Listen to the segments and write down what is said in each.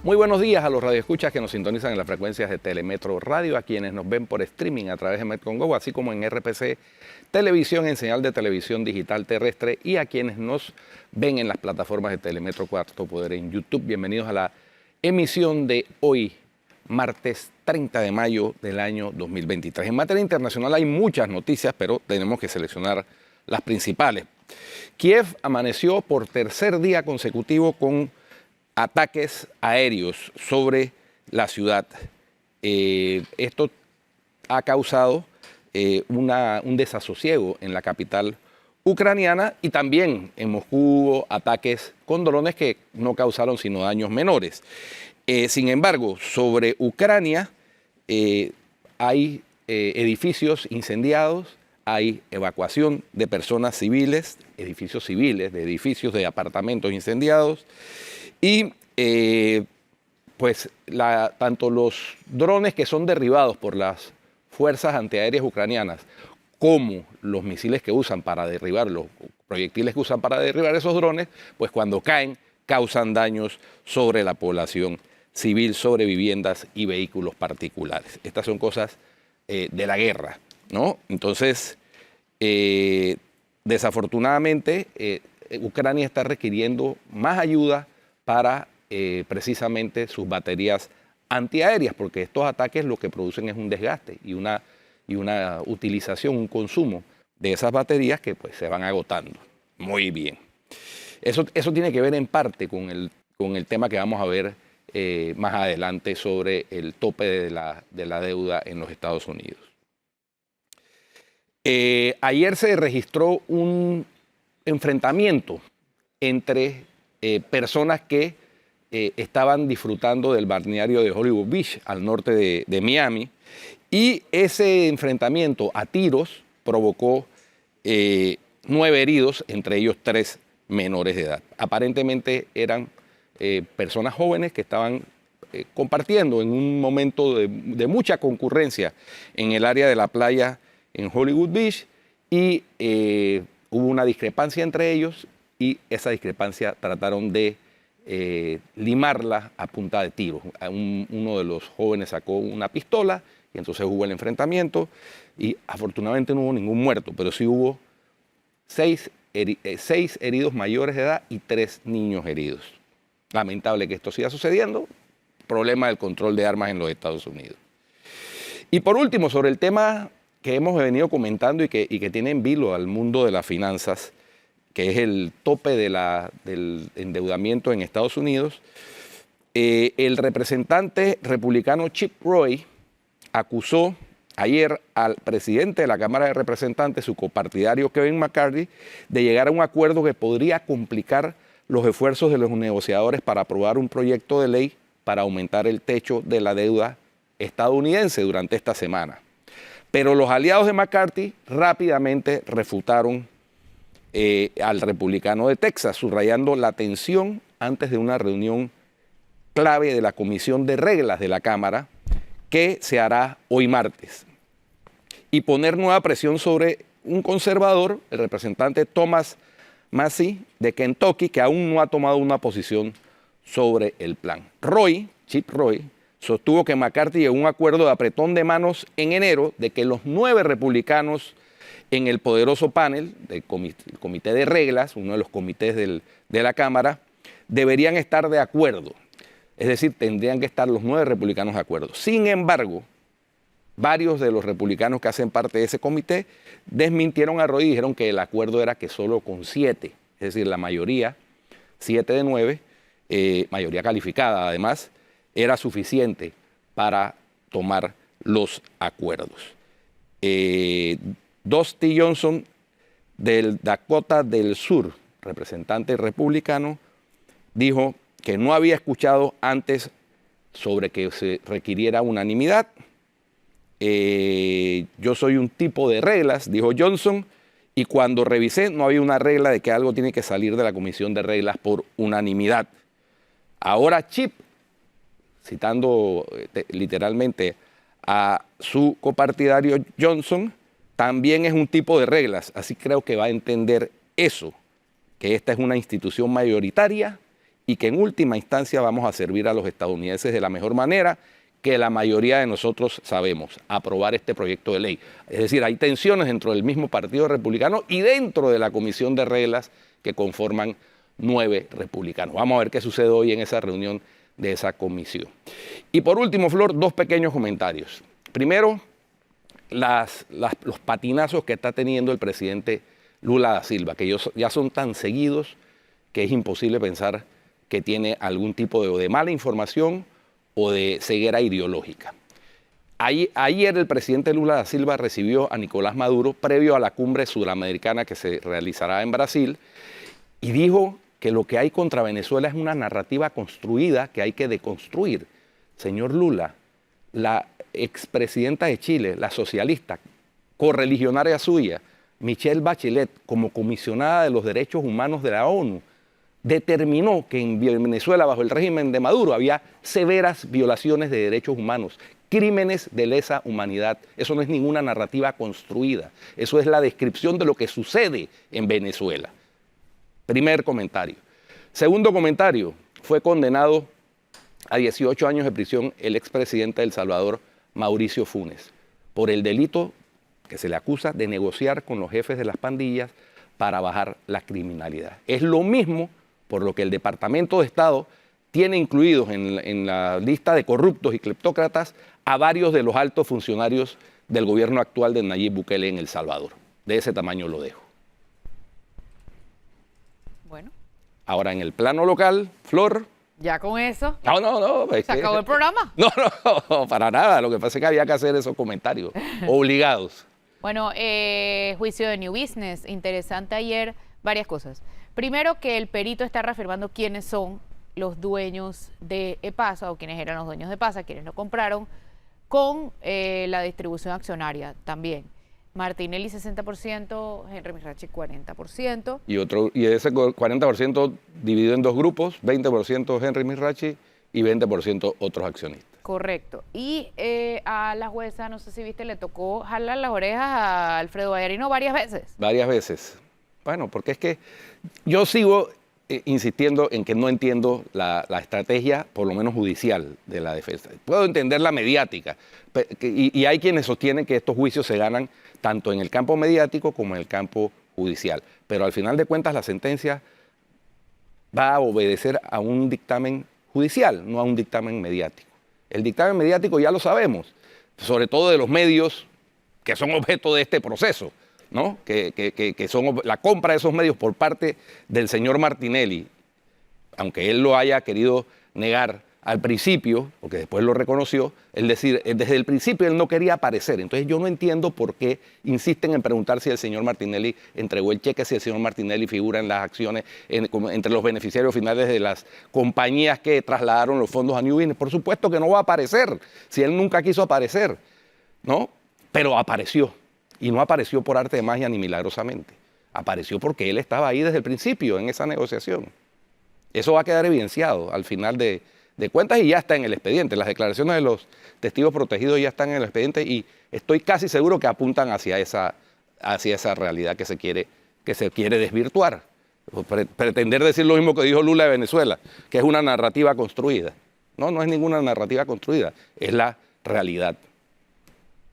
Muy buenos días a los radioescuchas que nos sintonizan en las frecuencias de Telemetro Radio, a quienes nos ven por streaming a través de Metcongo, así como en RPC Televisión en señal de televisión digital terrestre, y a quienes nos ven en las plataformas de Telemetro Cuarto Poder en YouTube. Bienvenidos a la emisión de hoy, martes 30 de mayo del año 2023. En materia internacional hay muchas noticias, pero tenemos que seleccionar las principales. Kiev amaneció por tercer día consecutivo con ataques aéreos sobre la ciudad. Esto ha causado un desasosiego en la capital ucraniana, y también en Moscú hubo ataques con drones que no causaron sino daños menores. Sin embargo, sobre Ucrania hay edificios incendiados, hay evacuación de personas civiles, edificios civiles, de edificios de apartamentos incendiados. Y tanto los drones que son derribados por las fuerzas antiaéreas ucranianas como los misiles que usan para derribar, los proyectiles que usan para derribar esos drones, pues cuando caen causan daños sobre la población civil, sobre viviendas y vehículos particulares. Estas son cosas de la guerra, ¿no? Entonces, desafortunadamente, Ucrania está requiriendo más ayuda para precisamente sus baterías antiaéreas, porque estos ataques lo que producen es un desgaste y una utilización, un consumo de esas baterías que pues se van agotando. Muy bien. Eso tiene que ver en parte con el tema que vamos a ver más adelante sobre el tope de la deuda en los Estados Unidos. Ayer se registró un enfrentamiento entre personas que estaban disfrutando del balneario de Hollywood Beach, al norte de Miami, y ese enfrentamiento a tiros provocó 9 heridos, entre ellos 3 menores de edad. Aparentemente eran personas jóvenes que estaban compartiendo en un momento de mucha concurrencia en el área de la playa en Hollywood Beach, y hubo una discrepancia entre ellos, y esa discrepancia trataron de limarla a punta de tiros. Uno de los jóvenes sacó una pistola y entonces hubo el enfrentamiento, y afortunadamente no hubo ningún muerto, pero sí hubo 6 heridos mayores de edad y 3 niños heridos. Lamentable que esto siga sucediendo, problema del control de armas en los Estados Unidos. Y por último, sobre el tema que hemos venido comentando y que tiene en vilo al mundo de las finanzas, que es el tope del endeudamiento en Estados Unidos, el representante republicano Chip Roy acusó ayer al presidente de la Cámara de Representantes, su copartidario Kevin McCarthy, de llegar a un acuerdo que podría complicar los esfuerzos de los negociadores para aprobar un proyecto de ley para aumentar el techo de la deuda estadounidense durante esta semana. Pero los aliados de McCarthy rápidamente refutaron al republicano de Texas, subrayando la tensión antes de una reunión clave de la Comisión de Reglas de la Cámara, que se hará hoy martes, y poner nueva presión sobre un conservador, el representante Thomas Massie de Kentucky, que aún no ha tomado una posición sobre el plan. Chip Roy, sostuvo que McCarthy llegó a un acuerdo de apretón de manos en enero de que los 9 republicanos en el poderoso panel del Comité de Reglas, uno de los comités de la Cámara, deberían estar de acuerdo. Es decir, tendrían que estar los 9 republicanos de acuerdo. Sin embargo, varios de los republicanos que hacen parte de ese comité desmintieron a Roy y dijeron que el acuerdo era que solo con 7, es decir, la mayoría, 7 de 9, mayoría calificada además, era suficiente para tomar los acuerdos. Dusty Johnson del Dakota del Sur, representante republicano, dijo que no había escuchado antes sobre que se requiriera unanimidad. Yo soy un tipo de reglas, dijo Johnson, y cuando revisé no había una regla de que algo tiene que salir de la Comisión de Reglas por unanimidad. Ahora Chip, citando literalmente a su copartidario Johnson, también es un tipo de reglas, así creo que va a entender eso, que esta es una institución mayoritaria y que en última instancia vamos a servir a los estadounidenses de la mejor manera que la mayoría de nosotros sabemos, aprobar este proyecto de ley. Es decir, hay tensiones dentro del mismo Partido Republicano y dentro de la Comisión de Reglas que conforman 9 republicanos. Vamos a ver qué sucede hoy en esa reunión de esa comisión. Y por último, Flor, 2 pequeños comentarios. Primero, los patinazos que está teniendo el presidente Lula da Silva, que ya son tan seguidos que es imposible pensar que tiene algún tipo de mala información o de ceguera ideológica. Ayer el presidente Lula da Silva recibió a Nicolás Maduro previo a la cumbre sudamericana que se realizará en Brasil y dijo que lo que hay contra Venezuela es una narrativa construida que hay que deconstruir. Señor Lula, la expresidenta de Chile, la socialista, correligionaria suya, Michelle Bachelet, como comisionada de los derechos humanos de la ONU, determinó que en Venezuela, bajo el régimen de Maduro, había severas violaciones de derechos humanos, crímenes de lesa humanidad. Eso no es ninguna narrativa construida, eso es la descripción de lo que sucede en Venezuela. Primer comentario. Segundo comentario, fue condenado a 18 años de prisión el expresidente de El Salvador, Mauricio Funes, por el delito que se le acusa de negociar con los jefes de las pandillas para bajar la criminalidad. Es lo mismo por lo que el Departamento de Estado tiene incluidos en la lista de corruptos y cleptócratas a varios de los altos funcionarios del gobierno actual de Nayib Bukele en El Salvador. De ese tamaño lo dejo. Bueno. Ahora, en el plano local, Flor... Ya con eso. No. ¿Se acabó el programa? No, para nada. Lo que pasa es que había que hacer esos comentarios obligados. Bueno, juicio de New Business. Interesante ayer, varias cosas. Primero, que el perito está reafirmando quiénes son los dueños de EPASA o quiénes eran los dueños de EPASA, quienes lo compraron, con la distribución accionaria también. Martinelli 60%, Henry Mirachi 40%. Y ese 40% dividido en 2 grupos, 20% Henry Mirachi y 20% otros accionistas. Correcto. Y a la jueza, no sé si viste, le tocó jalar las orejas a Alfredo Vallarino varias veces. Varias veces. Bueno, porque es que yo sigo insistiendo en que no entiendo la estrategia, por lo menos judicial, de la defensa. Puedo entender la mediática, y hay quienes sostienen que estos juicios se ganan tanto en el campo mediático como en el campo judicial. Pero al final de cuentas la sentencia va a obedecer a un dictamen judicial, no a un dictamen mediático. El dictamen mediático ya lo sabemos, sobre todo de los medios que son objeto de este proceso, ¿no? Que son la compra de esos medios por parte del señor Martinelli, aunque él lo haya querido negar al principio, porque después lo reconoció, es decir, desde el principio él no quería aparecer. Entonces yo no entiendo por qué insisten en preguntar si el señor Martinelli entregó el cheque, si el señor Martinelli figura en las acciones, entre los beneficiarios finales de las compañías que trasladaron los fondos a New Business. Por supuesto que no va a aparecer, si él nunca quiso aparecer, ¿no? Pero apareció, y no apareció por arte de magia ni milagrosamente. Apareció porque él estaba ahí desde el principio en esa negociación. Eso va a quedar evidenciado al final de cuentas y ya está en el expediente. Las declaraciones de los testigos protegidos ya están en el expediente y estoy casi seguro que apuntan hacia esa realidad que se quiere desvirtuar. Pretender decir lo mismo que dijo Lula de Venezuela, que es una narrativa construida. No es ninguna narrativa construida, es la realidad.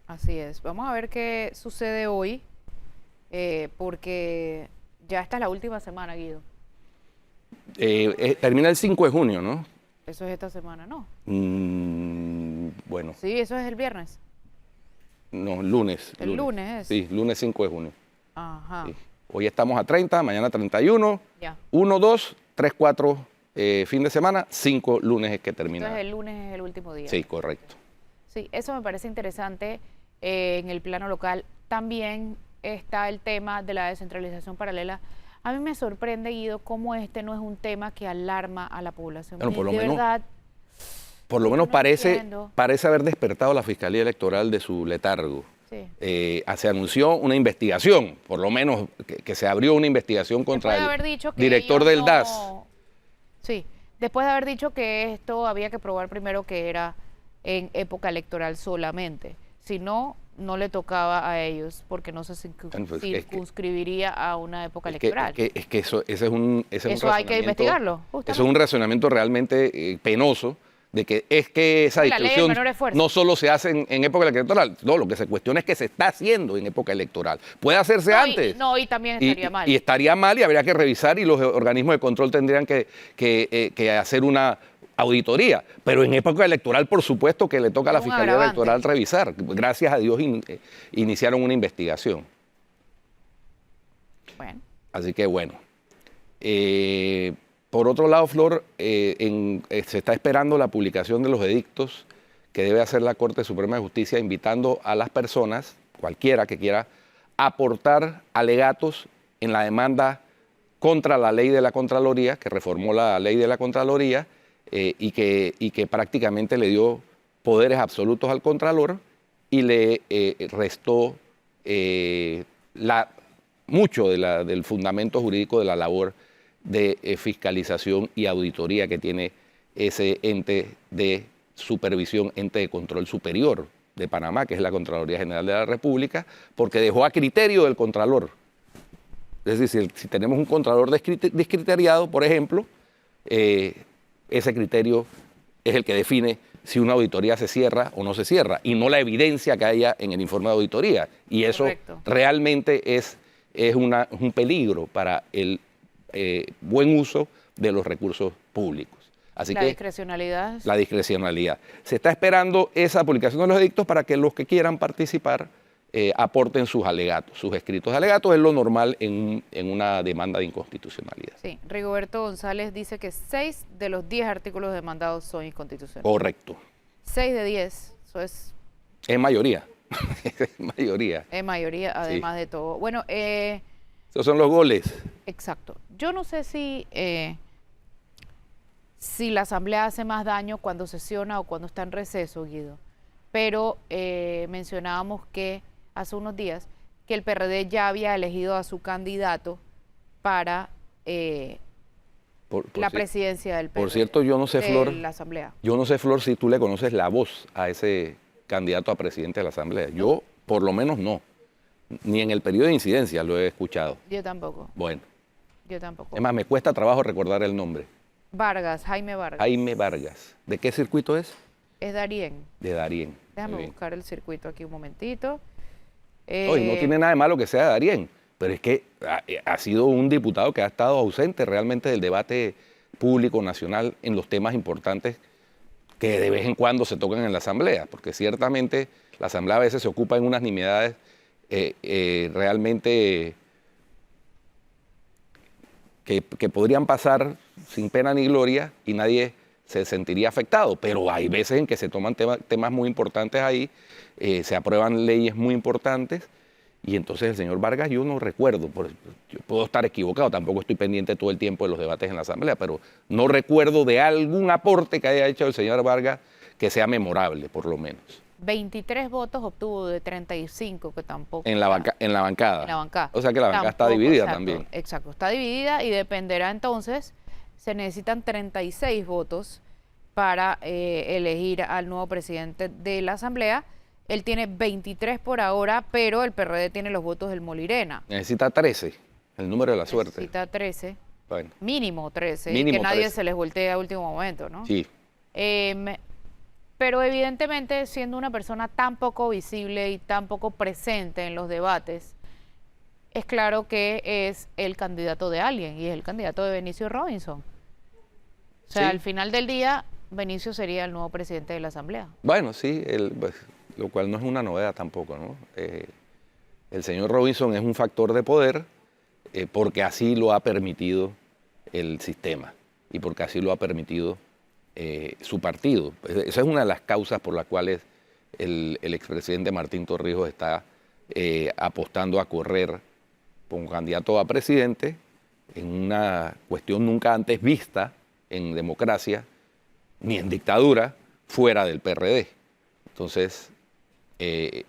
Así es. Vamos a ver qué sucede hoy, porque ya esta es la última semana, Guido. Termina el 5 de junio, ¿no? Eso es esta semana, ¿no? Bueno. Sí, eso es el viernes. No, lunes. El lunes es. Sí, lunes 5 de junio. Ajá. Sí. Hoy estamos a 30, mañana 31. Ya. 1, 2, 3, 4 fin de semana, 5 lunes es que termina. Entonces el lunes es el último día. Sí, correcto. Sí, eso me parece interesante en el plano local. También está el tema de la descentralización paralela. A mí me sorprende, Guido, cómo este no es un tema que alarma a la población. Bueno, por lo menos parece haber despertado la Fiscalía Electoral de su letargo. Sí. Se anunció una investigación, por lo menos que se abrió una investigación contra el director del DAS. Sí, después de haber dicho que esto había que probar primero que era en época electoral solamente. Si no, no le tocaba a ellos porque no se circunscribiría a una época electoral. Es que eso, ese es un Eso hay que investigarlo, justamente. Eso es un razonamiento realmente penoso, de que esa La ley del discusión menor esfuerzo. no solo se hace en época electoral, no, lo que se cuestiona es que se está haciendo en época electoral. Puede hacerse antes. Y también estaría mal. Y estaría mal y habría que revisar y los organismos de control tendrían que hacer una auditoría. Pero en época electoral, por supuesto, que le toca a la Un Fiscalía agravante. Electoral revisar. Gracias a Dios iniciaron una investigación. Bueno. Así que bueno. Por otro lado, Flor, se está esperando la publicación de los edictos que debe hacer la Corte Suprema de Justicia, invitando a las personas, cualquiera que quiera, aportar alegatos en la demanda contra la ley de la Contraloría, que reformó la ley de la Contraloría y que prácticamente le dio poderes absolutos al Contralor y le restó mucho del fundamento jurídico de la labor de fiscalización y auditoría que tiene ese ente de supervisión, ente de control superior de Panamá, que es la Contraloría General de la República, porque dejó a criterio del Contralor. Es decir, si tenemos un Contralor descriteriado, por ejemplo, ese criterio es el que define si una auditoría se cierra o no se cierra, y no la evidencia que haya en el informe de auditoría. Y eso Correcto. realmente es un peligro para el buen uso de los recursos públicos. Así La que discrecionalidad. la discrecionalidad. Se está esperando esa publicación de los edictos para que los que quieran participar aporten sus alegatos, sus escritos de alegatos. Es lo normal en una demanda de inconstitucionalidad. Sí, Rigoberto González dice que 6 de los 10 artículos demandados son inconstitucionales. Correcto. 6 de 10, eso es Es mayoría. Es mayoría. mayoría, además de todo. Bueno, Esos son los goles. exacto. Yo no sé si la Asamblea hace más daño cuando sesiona o cuando está en receso, Guido, pero mencionábamos que hace unos días que el PRD ya había elegido a su candidato para la presidencia del PRD. Por cierto, yo no sé, Flor, la Asamblea. yo no sé, Flor, si tú le conoces la voz a ese candidato a presidente de la Asamblea. Yo, por lo menos, no. Ni en el periodo de incidencia lo he escuchado. Yo tampoco. Bueno. Yo tampoco. Es más, me cuesta trabajo recordar el nombre. Vargas, Jaime Vargas. Jaime Vargas. ¿De qué circuito es? Es Darién. De Darién. Déjame Muy bien. buscar el circuito aquí un momentito. Oye, no tiene nada de malo que sea de Darién, pero es que ha sido un diputado que ha estado ausente realmente del debate público nacional en los temas importantes que de vez en cuando se tocan en la Asamblea, porque ciertamente la Asamblea a veces se ocupa en unas nimiedades realmente que podrían pasar sin pena ni gloria y nadie se sentiría afectado, pero hay veces en que se toman temas muy importantes ahí, se aprueban leyes muy importantes, y entonces el señor Vargas, yo no recuerdo, yo puedo estar equivocado, tampoco estoy pendiente todo el tiempo de los debates en la Asamblea, pero no recuerdo de algún aporte que haya hecho el señor Vargas que sea memorable, por lo menos. 23 votos obtuvo de 35, que tampoco. En la bancada. En la bancada. O sea que la bancada está Tampoco, dividida exacto, también. Exacto, está dividida y dependerá entonces, se necesitan 36 votos para elegir al nuevo presidente de la Asamblea. Él tiene 23 por ahora, pero el PRD tiene los votos del Molirena. Necesita 13, el número de la suerte. Necesita 13, Bueno, mínimo 13, Mínimo que nadie 13. se les voltee a último momento, ¿no? sí. Pero evidentemente, siendo una persona tan poco visible y tan poco presente en los debates, es claro que es el candidato de alguien, y es el candidato de Benicio Robinson. O sea, Sí. al final del día, Benicio sería el nuevo presidente de la Asamblea. Bueno, sí, pues, lo cual no es una novedad tampoco, ¿no? El señor Robinson es un factor de poder porque así lo ha permitido el sistema y porque así lo ha permitido su partido. Esa es una de las causas por las cuales el expresidente Martín Torrijos está apostando a correr como candidato a presidente en una cuestión nunca antes vista en democracia ni en dictadura fuera del PRD. Entonces, es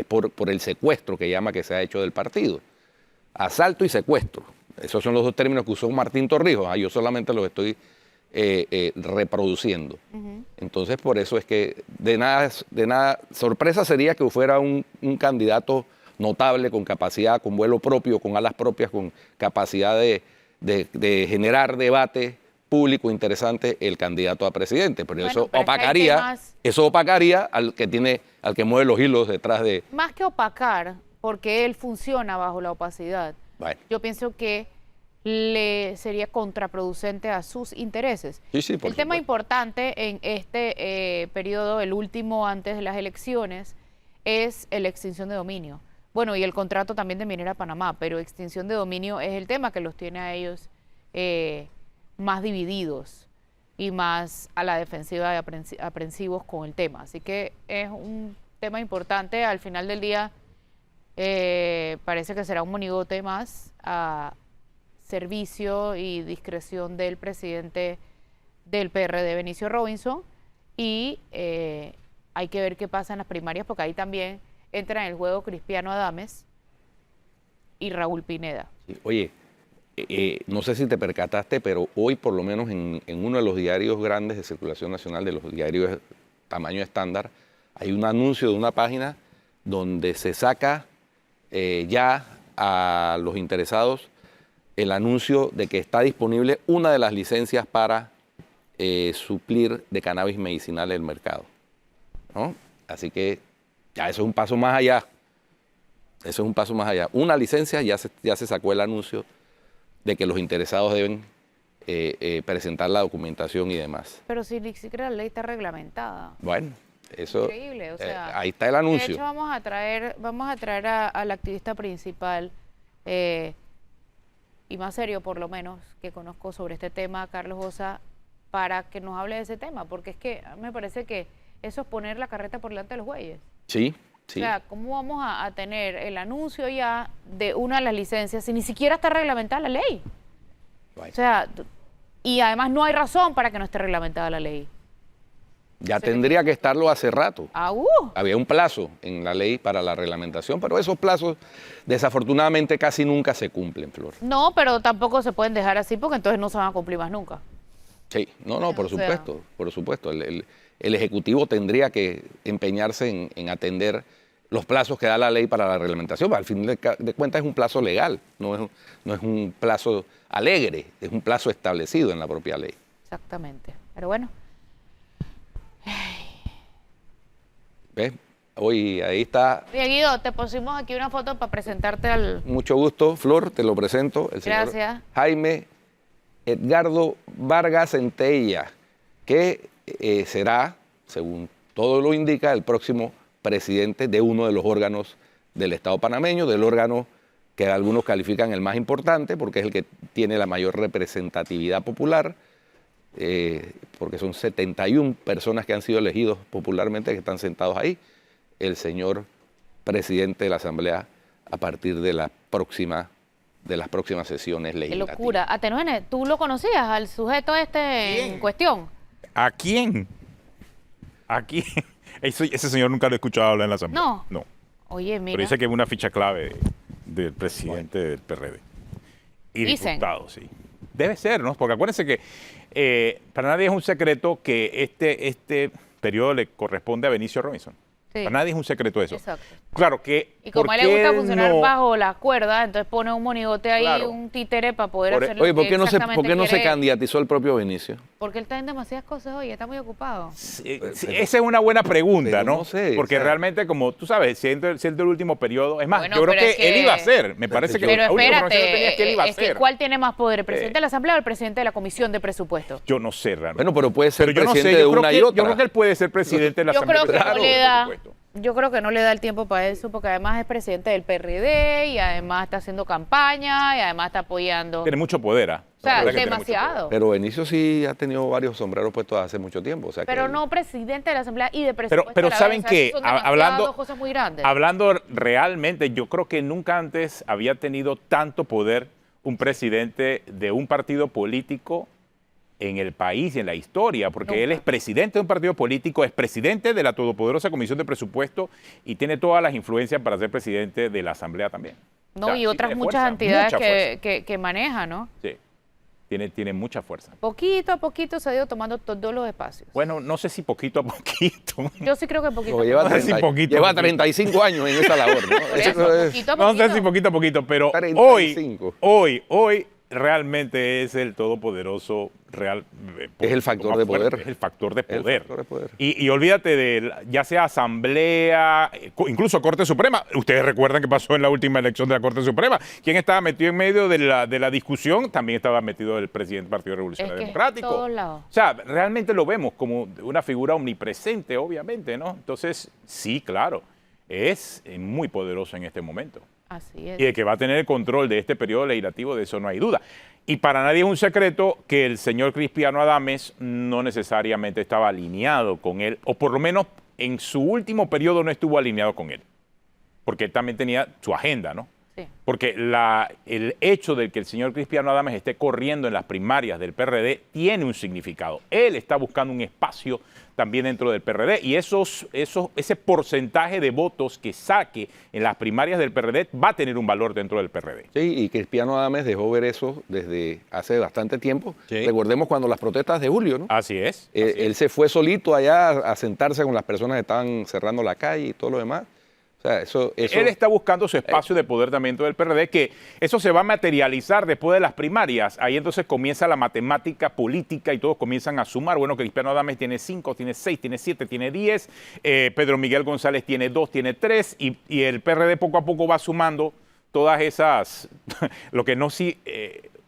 por el secuestro que llama que se ha hecho del partido. Asalto y secuestro. Esos son los dos términos que usó Martín Torrijos. Yo solamente los estoy reproduciendo. Entonces, por eso es que de nada, sorpresa sería que fuera un candidato notable, con capacidad, con vuelo propio, con alas propias, con capacidad de generar debate público interesante, el candidato a presidente. Pero Bueno, eso pero es que hay temas- opacaría al que mueve los hilos detrás de. Más que opacar, porque él funciona bajo la opacidad, Bueno, yo pienso que le sería contraproducente a sus intereses. sí, por El tema supuesto. importante en este periodo, el último antes de las elecciones, es la extinción de dominio. Bueno, y el contrato también de Minera Panamá, pero extinción de dominio es el tema que los tiene a ellos más divididos y más a la defensiva y aprensivos con el tema. Así que es un tema importante. Al final del día parece que será un monigote más a servicio y discreción del presidente del PRD, Benicio Robinson, y hay que ver qué pasa en las primarias, porque ahí también entra en el juego Cristiano Adames y Raúl Pineda. Sí, oye, no sé si te percataste, pero hoy por lo menos en uno de los diarios grandes de circulación nacional, de los diarios de tamaño estándar, hay un anuncio de una página donde se saca ya a los interesados el anuncio de que está disponible una de las licencias para suplir de cannabis medicinal el mercado, ¿no? Así que ya eso es un paso más allá. Eso es un paso más allá. Una licencia, ya se sacó el anuncio de que los interesados deben presentar la documentación y demás. Pero si ni siquiera la ley está reglamentada. Bueno, eso Increíble, o sea, ahí está el De anuncio. hecho, vamos a traer al activista principal y más serio, por lo menos, que conozco sobre este tema, Carlos Osa, para que nos hable de ese tema, porque es que a mí me parece que eso es poner la carreta por delante de los bueyes. Sí, O sí. sea, ¿cómo vamos a tener el anuncio ya de una de las licencias si ni siquiera está reglamentada la ley? Bueno, O sea, y además no hay razón para que no esté reglamentada la ley. ya tendría que estarlo hace rato. Había un plazo en la ley para la reglamentación, pero esos plazos desafortunadamente casi nunca se cumplen, Flor. No, pero tampoco se pueden dejar así porque entonces no se van a cumplir más nunca. Sí, no, por O sea. supuesto, por supuesto. El Ejecutivo tendría que empeñarse en atender los plazos que da la ley para la reglamentación. Al fin de cuentas es un plazo legal, no es un plazo alegre, es un plazo establecido en la propia ley. Exactamente. Pero bueno, ¿Ves? Hoy ahí está. oye, Guido, te pusimos aquí una foto para presentarte al... Mucho gusto, Flor, te lo presento. El señor Gracias. Jaime Edgardo Vargas Centella, que será, según todo lo indica, el próximo presidente de uno de los órganos del Estado panameño, del órgano que algunos califican el más importante, porque es el que tiene la mayor representatividad popular, porque son 71 personas que han sido elegidos popularmente, que están sentados ahí, el señor presidente de la Asamblea a partir de las próximas sesiones Qué legislativas. locura. Atenuene, ¿tú lo conocías al sujeto este en cuestión? ¿A quién? ¿A quién? Ese señor nunca lo he escuchado hablar en la Asamblea. No. No. Oye, Pero mira. dice que es una ficha clave del presidente del PRD. Y Dicen. diputado, sí. Debe ser, ¿no? Porque acuérdense que para nadie es un secreto que este periodo le corresponde a Benicio Robinson. Sí. Para nadie es un secreto eso. Exacto. Claro que... Y como a ¿por él le qué gusta funcionar no- bajo las cuerdas, entonces pone un monigote ahí, Claro. un títere para poder Por- hacer lo Oye, ¿por que qué no exactamente se quiere él. candidatizó el propio Benicio? Porque él está en demasiadas cosas hoy, está muy ocupado. Sí, esa es una buena pregunta, Pero ¿no? no sé, Porque o sea- realmente, como tú sabes, siendo el último periodo, es más, Bueno, yo creo pero que, es que- él iba a ser. Me parece que Pero la única información que tenía espérate, es que él iba a es que ser. ¿cuál tiene más poder, el presidente de la Asamblea o el presidente de la Comisión de Presupuesto? Yo no sé realmente. Bueno, pero puede ser Pero yo no presidente sé, de una y yo otra. creo que él puede ser presidente de la Yo Asamblea. creo que Claro, no le por da, supuesto. yo creo que no le da el tiempo para eso, porque además es presidente del PRD y además está haciendo campaña y además está apoyando. Tiene mucho poder, ¿ah? O sea, La verdad que tiene mucho demasiado. Pero Benicio sí ha tenido varios sombreros puestos hace mucho tiempo. O sea Pero que no presidente de la Asamblea y de presupuesto. Pero a la ¿saben vez, o sea, qué? son Hablando, demasiadas cosas muy grandes. hablando realmente, yo creo que nunca antes había tenido tanto poder un presidente de un partido político en el país y en la historia, porque él Nunca. es presidente de un partido político, es presidente de la todopoderosa Comisión de Presupuesto y tiene todas las influencias para ser presidente de la Asamblea también. No, O sea, y sí otras tiene muchas fuerza, entidades mucha fuerza. que maneja, ¿no? Sí. Tiene mucha fuerza. Poquito a poquito se ha ido tomando todos los espacios. Bueno, no sé si poquito a poquito. Yo sí creo que poquito Porque a lleva, poquito. No sé si poquito, lleva poquito. 35 años en esa labor, ¿no? Por eso, Eso es- poquito a No sé si poquito. poquito a poquito, pero 35. hoy realmente es el todopoderoso real. Es el factor más de fuerte, poder. Es el factor de El poder. factor de poder. Y olvídate de ya sea Asamblea, incluso Corte Suprema. Ustedes recuerdan qué pasó en la última elección de la Corte Suprema. ¿Quién estaba metido en medio de la discusión? También estaba metido el presidente del Partido Revolucionario Es que Democrático. en todos lados. O sea, realmente lo vemos como una figura omnipresente, obviamente, ¿no? Entonces, sí, claro, es muy poderoso en este momento. Así es. Y de que va a tener el control de este periodo legislativo, de eso no hay duda. Y para nadie es un secreto que el señor Cristiano Adames no necesariamente estaba alineado con él, o por lo menos en su último periodo no estuvo alineado con él, porque él también tenía su agenda, ¿no? Sí. Porque el hecho de que el señor Cristiano Adames esté corriendo en las primarias del PRD tiene un significado. Él está buscando un espacio también dentro del PRD y ese porcentaje de votos que saque en las primarias del PRD va a tener un valor dentro del PRD. Sí, y Cristiano Adames dejó ver eso desde hace bastante tiempo. Sí. Recordemos cuando las protestas de julio, ¿no? Así es. Él se fue solito allá a sentarse con las personas que estaban cerrando la calle y todo lo demás. O sea, eso Él está buscando su espacio de poder también dentro del PRD, que eso se va a materializar después de las primarias. Ahí entonces comienza la matemática política y todos comienzan a sumar. Bueno, Cristiano Adames tiene 5, tiene 6, tiene 7, tiene 10. Pedro Miguel González tiene 2, tiene 3. Y el PRD poco a poco va sumando todas esas... lo que no sí...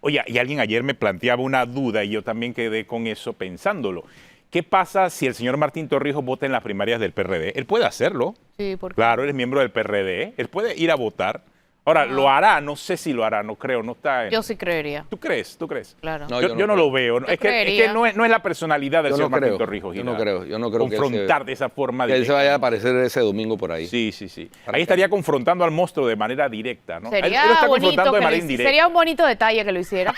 oye, y alguien ayer me planteaba una duda y yo también quedé con eso pensándolo. ¿Qué pasa si el señor Martín Torrijos vota en las primarias del PRD? Él puede hacerlo. Sí, porque Claro, él es miembro del PRD. Él puede ir a votar. Ahora, ¿lo hará? No sé si lo hará, no creo, no está en... yo sí creería. ¿Tú crees? ¿Tú crees? Claro. No, yo yo no no lo creo. veo. Yo Es que creería. no es la personalidad del Yo señor no Martín creo. Torrijos. Yo no creo que él confrontar de esa forma que él se directa. vaya a aparecer ese domingo por ahí. Sí. Ahí estaría confrontando al monstruo de manera directa, ¿no? Él Sería lo está bonito confrontando de que manera lo indirecta. sería un bonito detalle que lo hiciera.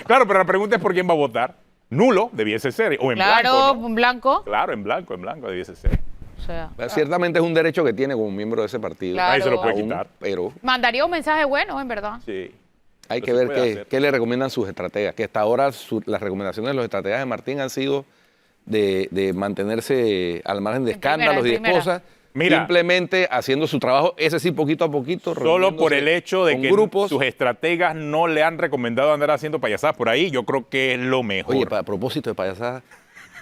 Claro, pero la pregunta es por quién va a votar. Nulo debiese ser. O en Claro, blanco, ¿no? en blanco. Claro, en blanco debiese ser. O sea, Ciertamente es un derecho que tiene como miembro de ese partido. Claro. Ahí se lo puede Aún, quitar. pero mandaría un mensaje bueno, en verdad. Sí. hay Pero que se ver puede hacer. qué le recomiendan sus estrategas. Que hasta ahora las recomendaciones de los estrategas de Martín han sido de mantenerse al margen de En primera, escándalos y de en primera. cosas. Mira. Simplemente haciendo su trabajo, ese sí, poquito a poquito. Solo por reuniéndose el hecho de con que grupos. sus estrategas no le han recomendado andar haciendo payasadas por ahí, yo creo que es lo mejor. Oye, a propósito de payasadas,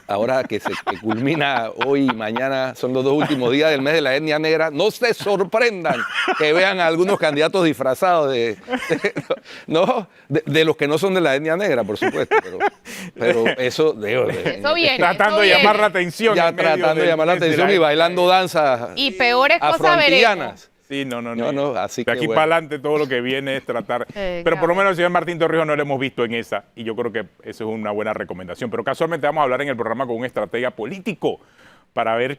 ahora que que culmina hoy y mañana, son los 2 últimos días del mes de la etnia negra, no se sorprendan que vean a algunos candidatos disfrazados de los que no son de la etnia negra, por supuesto. Pero eso, Eso viene. Tratando eso de llamar viene. la atención. ya en medio tratando de del llamar la mes de atención y etnia. bailando danzas Y peores cosas veremos. afrontillanas. Sí, no. No, así de que aquí bueno. para adelante todo lo que viene es tratar. Pero por lo claro. menos el señor Martín Torrijos no lo hemos visto en esa. Y yo creo que eso es una buena recomendación. Pero casualmente vamos a hablar en el programa con un estratega político para ver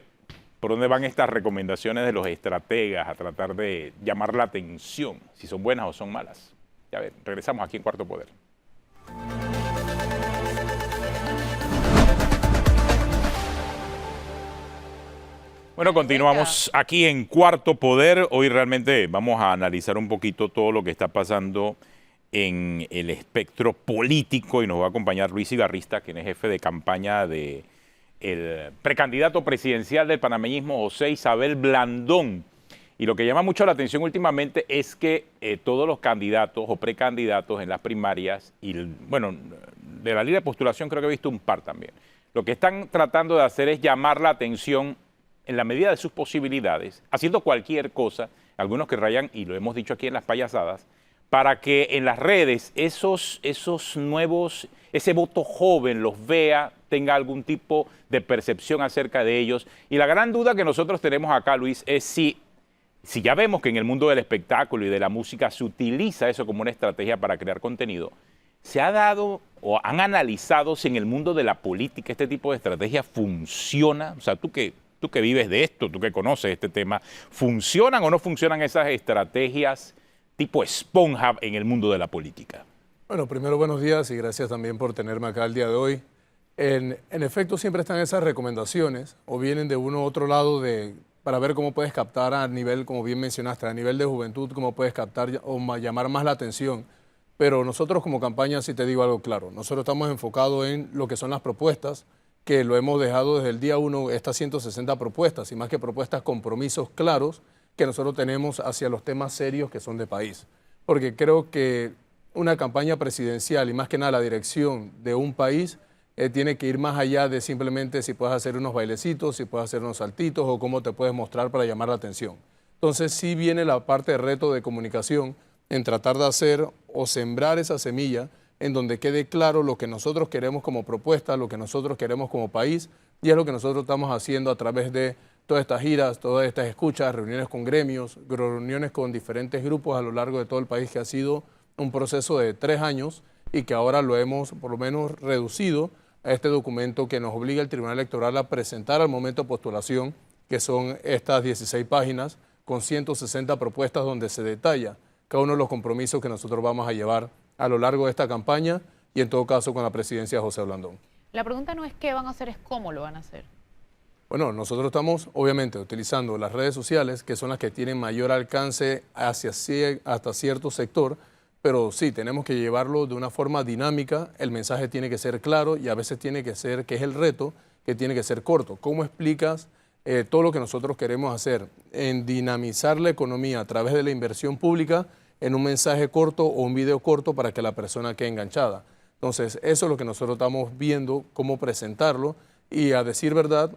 por dónde van estas recomendaciones de los estrategas a tratar de llamar la atención, si son buenas o son malas. Ya ver, regresamos aquí en Cuarto Poder. Bueno, continuamos aquí en Cuarto Poder. Hoy realmente vamos a analizar un poquito todo lo que está pasando en el espectro político y nos va a acompañar Luis Igarrista, quien es jefe de campaña de el precandidato presidencial del panameñismo, José Isabel Blandón. Y lo que llama mucho la atención últimamente es que todos los candidatos o precandidatos en las primarias, y bueno, de la línea de postulación creo que he visto un par también, lo que están tratando de hacer es llamar la atención en la medida de sus posibilidades, haciendo cualquier cosa, algunos que rayan, y lo hemos dicho aquí en las payasadas, para que en las redes esos nuevos, ese voto joven los vea, tenga algún tipo de percepción acerca de ellos. Y la gran duda que nosotros tenemos acá, Luis, es si ya vemos que en el mundo del espectáculo y de la música se utiliza eso como una estrategia para crear contenido, ¿se ha dado o han analizado si en el mundo de la política este tipo de estrategia funciona? O sea, tú que vives de esto, tú que conoces este tema, ¿funcionan o no funcionan esas estrategias tipo esponja en el mundo de la política? Bueno, primero buenos días y gracias también por tenerme acá el día de hoy. En efecto, siempre están esas recomendaciones o vienen de uno u otro lado para ver cómo puedes captar a nivel, como bien mencionaste, a nivel de juventud, cómo puedes captar o llamar más la atención Pero nosotros como campaña, sí te digo algo claro, nosotros estamos enfocados en lo que son las propuestas, que lo hemos dejado desde el día 1, estas 160 propuestas, y más que propuestas, compromisos claros que nosotros tenemos hacia los temas serios que son de país. Porque creo que una campaña presidencial y más que nada la dirección de un país tiene que ir más allá de simplemente si puedes hacer unos bailecitos, si puedes hacer unos saltitos o cómo te puedes mostrar para llamar la atención. Entonces sí viene la parte de reto de comunicación en tratar de hacer o sembrar esa semilla en donde quede claro lo que nosotros queremos como propuesta, lo que nosotros queremos como país, y es lo que nosotros estamos haciendo a través de todas estas giras, todas estas escuchas, reuniones con gremios, reuniones con diferentes grupos a lo largo de todo el país, que ha sido un proceso de 3 años y que ahora lo hemos por lo menos reducido a este documento que nos obliga el Tribunal Electoral a presentar al momento de postulación, que son estas 16 páginas con 160 propuestas donde se detalla cada uno de los compromisos que nosotros vamos a llevar a lo largo de esta campaña y en todo caso con la presidencia de José Blandón. La pregunta no es qué van a hacer, es cómo lo van a hacer. Bueno, nosotros estamos obviamente utilizando las redes sociales, que son las que tienen mayor alcance hasta cierto sector, pero sí, tenemos que llevarlo de una forma dinámica, el mensaje tiene que ser claro y a veces tiene que ser, que es el reto, que tiene que ser corto. ¿Cómo explicas todo lo que nosotros queremos hacer en dinamizar la economía a través de la inversión pública en un mensaje corto o un video corto para que la persona quede enganchada? Entonces, eso es lo que nosotros estamos viendo, cómo presentarlo, y a decir verdad,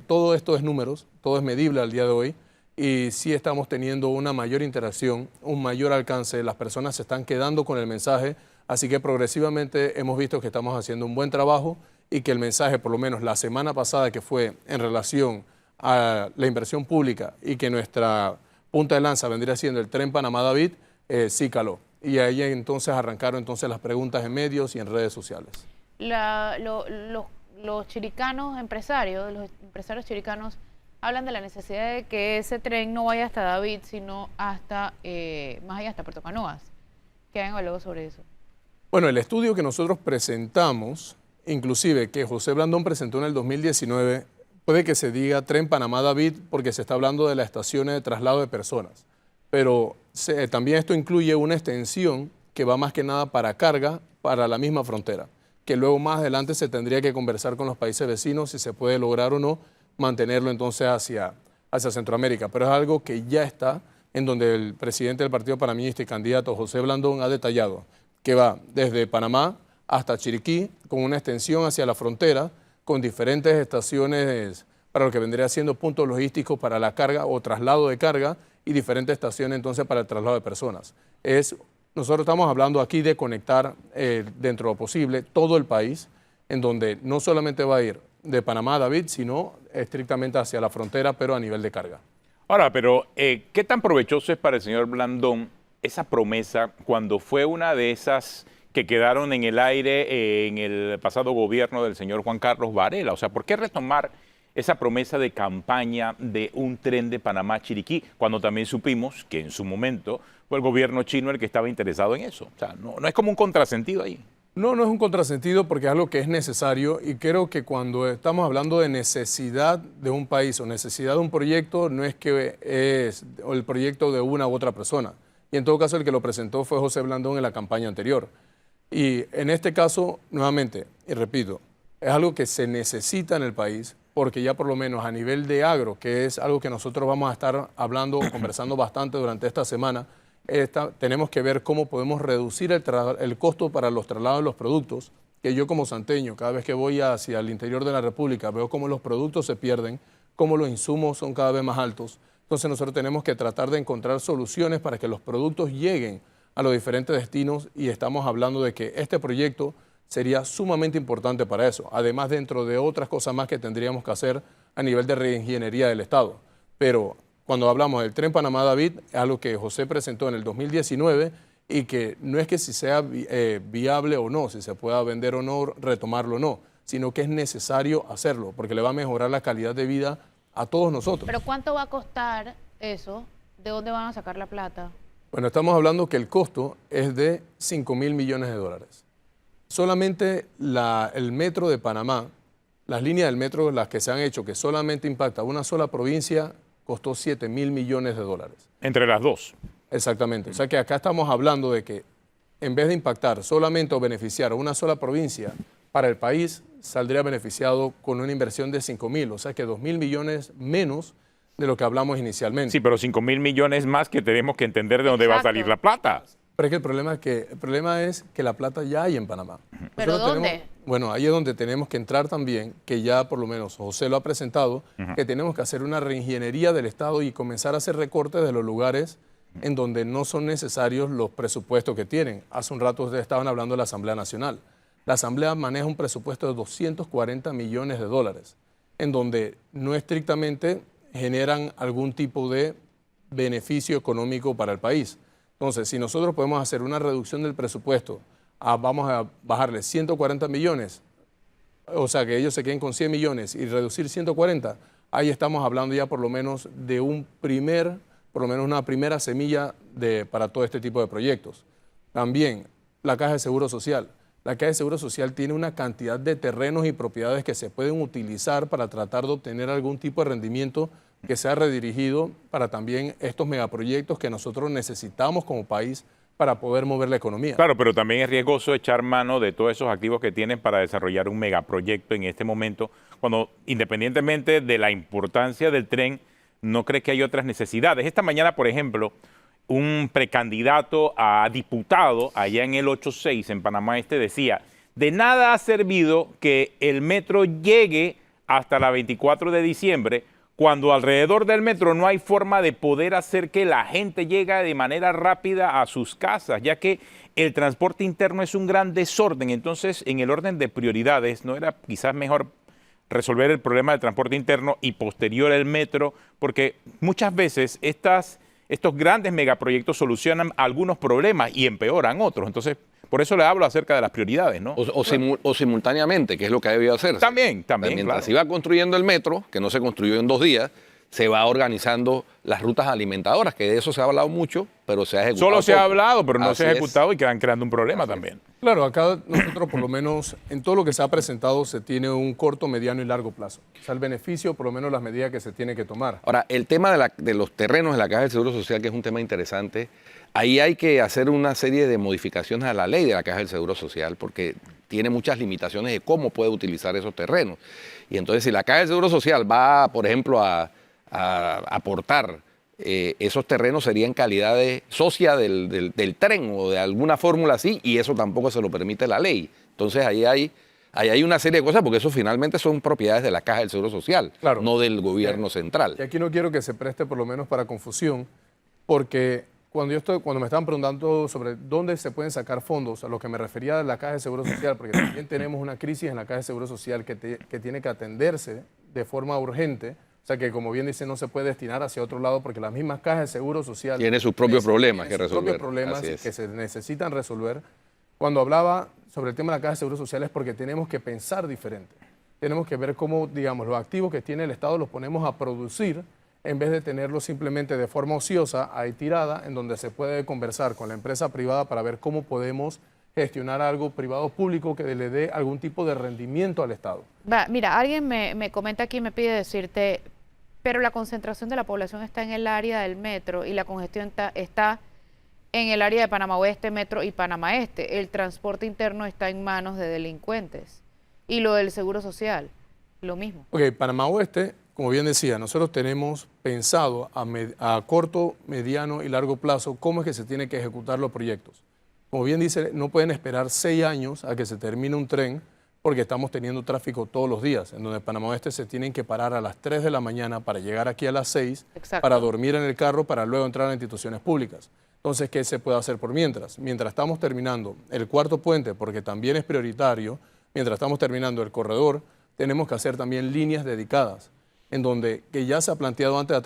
todo esto es números, todo es medible al día de hoy, y sí estamos teniendo una mayor interacción, un mayor alcance, las personas se están quedando con el mensaje, así que progresivamente hemos visto que estamos haciendo un buen trabajo y que el mensaje, por lo menos la semana pasada, que fue en relación a la inversión pública y que nuestra punta de lanza vendría siendo el Tren Panamá-David, sí caló. Y ahí entonces arrancaron entonces las preguntas en medios y en redes sociales. Los chiricanos empresarios, los empresarios chiricanos hablan de la necesidad de que ese tren no vaya hasta David, sino hasta más allá, hasta Puerto Canoas. ¿Qué han evaluado sobre eso? Bueno, el estudio que nosotros presentamos, inclusive que José Blandón presentó en el 2019, puede que se diga Tren Panamá-David porque se está hablando de las estaciones de traslado de personas, pero también esto incluye una extensión que va más que nada para carga, para la misma frontera, que luego más adelante se tendría que conversar con los países vecinos si se puede lograr o no mantenerlo entonces hacia Centroamérica, pero es algo que ya está, en donde el presidente del Partido Panameñista y candidato José Blandón ha detallado que va desde Panamá hasta Chiriquí, con una extensión hacia la frontera, con diferentes estaciones para lo que vendría siendo puntos logísticos para la carga o traslado de carga y diferentes estaciones entonces para el traslado de personas. Nosotros estamos hablando aquí de conectar dentro de lo posible todo el país, en donde no solamente va a ir de Panamá a David, sino estrictamente hacia la frontera, pero a nivel de carga. Ahora, pero ¿qué tan provechoso es para el señor Blandón esa promesa cuando fue una de esas que quedaron en el aire en el pasado gobierno del señor Juan Carlos Varela? O sea, ¿por qué retomar esa promesa de campaña de un tren de Panamá a Chiriquí, cuando también supimos que en su momento fue el gobierno chino el que estaba interesado en eso? O sea, no es como un contrasentido ahí. No, no es un contrasentido porque es algo que es necesario, y creo que cuando estamos hablando de necesidad de un país o necesidad de un proyecto, no es que es el proyecto de una u otra persona. Y en todo caso el que lo presentó fue José Blandón en la campaña anterior. Y en este caso, nuevamente, y repito, es algo que se necesita en el país, porque ya por lo menos a nivel de agro, que es algo que nosotros vamos a estar hablando, conversando bastante durante esta semana, tenemos que ver cómo podemos reducir el costo para los traslados de los productos, que yo como santeño, cada vez que voy hacia el interior de la República, veo cómo los productos se pierden, cómo los insumos son cada vez más altos. Entonces nosotros tenemos que tratar de encontrar soluciones para que los productos lleguen a los diferentes destinos, y estamos hablando de que este proyecto sería sumamente importante para eso, además dentro de otras cosas más que tendríamos que hacer a nivel de reingeniería del Estado. Pero cuando hablamos del Tren Panamá-David, es algo que José presentó en el 2019 y que no es que si sea viable o no, si se pueda vender o no, retomarlo o no, sino que es necesario hacerlo porque le va a mejorar la calidad de vida a todos nosotros. ¿Pero cuánto va a costar eso? ¿De dónde van a sacar la plata? Bueno, estamos hablando que el costo es de 5.000 millones de dólares. Solamente el metro de Panamá, las líneas del metro, las que se han hecho, que solamente impacta una sola provincia, costó 7.000 millones de dólares. Entre las dos. Exactamente. O sea que acá estamos hablando de que en vez de impactar solamente o beneficiar a una sola provincia, para el país saldría beneficiado con una inversión de 5.000, o sea que 2.000 millones menos de lo que hablamos inicialmente. Sí, pero 5.000 millones más que tenemos que entender de dónde va a Exacto. salir la plata. Pero es que el problema es que la plata ya hay en Panamá. ¿Pero Nosotros dónde? Bueno, ahí es donde tenemos que entrar también, que ya por lo menos José lo ha presentado, que tenemos que hacer una reingeniería del Estado y comenzar a hacer recortes de los lugares en donde no son necesarios los presupuestos que tienen. Hace un rato ustedes estaban hablando de la Asamblea Nacional. La Asamblea maneja un presupuesto de 240 millones de dólares, en donde no estrictamente generan algún tipo de beneficio económico para el país. Entonces, si nosotros podemos hacer una reducción del presupuesto, vamos a bajarle 140 millones, o sea, que ellos se queden con 100 millones y reducir 140, ahí estamos hablando ya por lo menos de una primera semilla para todo este tipo de proyectos. También la Caja de Seguro Social. La Caja de Seguro Social tiene una cantidad de terrenos y propiedades que se pueden utilizar para tratar de obtener algún tipo de rendimiento que sea redirigido para también estos megaproyectos que nosotros necesitamos como país para poder mover la economía. Claro, pero también es riesgoso echar mano de todos esos activos que tienen para desarrollar un megaproyecto en este momento, cuando independientemente de la importancia del tren, no cree que hay otras necesidades. Esta mañana, por ejemplo, un precandidato a diputado allá en el 86 en Panamá Este decía, de nada ha servido que el metro llegue hasta la 24 de diciembre cuando alrededor del metro no hay forma de poder hacer que la gente llegue de manera rápida a sus casas, ya que el transporte interno es un gran desorden. Entonces, en el orden de prioridades, ¿no era quizás mejor resolver el problema del transporte interno y posterior el metro? Porque muchas veces estos grandes megaproyectos solucionan algunos problemas y empeoran otros. Entonces, por eso le hablo acerca de las prioridades, ¿no? O simultáneamente, que es lo que ha debido hacerse. También, Mientras claro. se iba construyendo el metro, que no se construyó en 2 días, se va organizando las rutas alimentadoras, que de eso se ha hablado mucho, pero se ha ejecutado Solo se ha poco. hablado, pero no Así se ha es. ejecutado y quedan creando un problema también. Claro, acá nosotros por lo menos en todo lo que se ha presentado se tiene un corto, mediano y largo plazo. O sea, el beneficio, por lo menos las medidas que se tiene que tomar. Ahora, el tema de los terrenos de la Caja del Seguro Social, que es un tema interesante, ahí hay que hacer una serie de modificaciones a la ley de la Caja del Seguro Social, porque tiene muchas limitaciones de cómo puede utilizar esos terrenos. Y entonces, si la Caja del Seguro Social va, por ejemplo, a aportar esos terrenos, sería en calidad de socia del tren o de alguna fórmula así, y eso tampoco se lo permite la ley. Entonces, ahí hay una serie de cosas, porque eso finalmente son propiedades de la Caja del Seguro Social, Claro. no del gobierno central. Y aquí no quiero que se preste por lo menos para confusión, porque cuando me estaban preguntando sobre dónde se pueden sacar fondos, a lo que me refería a la Caja de Seguro Social, porque también tenemos una crisis en la Caja de Seguro Social que tiene que atenderse de forma urgente. O sea que, como bien dice, no se puede destinar hacia otro lado porque las mismas cajas de seguro social Tiene sus propios problemas que tienen sus resolver. propios problemas Así es. que se necesitan resolver. Cuando hablaba sobre el tema de la caja de seguro social es porque tenemos que pensar diferente. Tenemos que ver cómo, digamos, los activos que tiene el Estado los ponemos a producir en vez de tenerlos simplemente de forma ociosa, ahí tirada, en donde se puede conversar con la empresa privada para ver cómo podemos gestionar algo privado público que le dé algún tipo de rendimiento al Estado. Mira, alguien me comenta aquí, me pide decirte, pero la concentración de la población está en el área del metro y la congestión está en el área de Panamá Oeste, Metro y Panamá Este. El transporte interno está en manos de delincuentes. Y lo del seguro social, lo mismo. Ok, Panamá Oeste, como bien decía, nosotros tenemos pensado a corto, mediano y largo plazo cómo es que se tienen que ejecutar los proyectos. Como bien dice, no pueden esperar 6 años a que se termine un tren porque estamos teniendo tráfico todos los días, en donde Panamá Oeste se tienen que parar a las 3 de la mañana para llegar aquí a las 6, Exacto. para dormir en el carro, para luego entrar a instituciones públicas. Entonces, ¿qué se puede hacer por mientras? Mientras estamos terminando el cuarto puente, porque también es prioritario, mientras estamos terminando el corredor, tenemos que hacer también líneas dedicadas, en donde, que ya se ha planteado antes